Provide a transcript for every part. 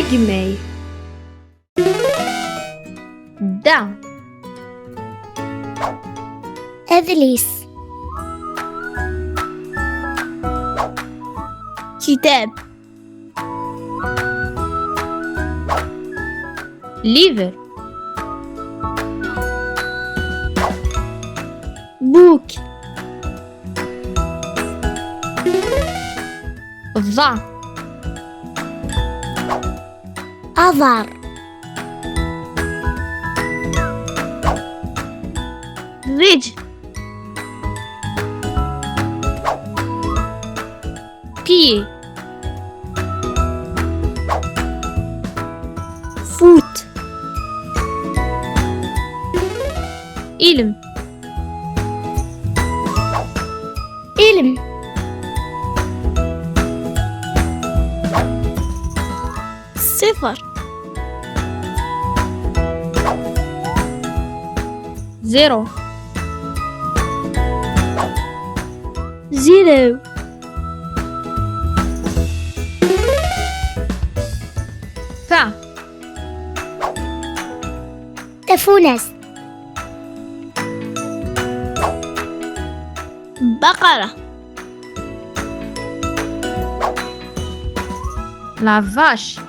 pygmej. Da. إبليس. كتاب. liver. book. ضع. أضر. رج. بي. فوت. علم. علم. صفر. زيرو. زيرو. فا. تفونس. بقرة. la vache.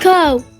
كاو.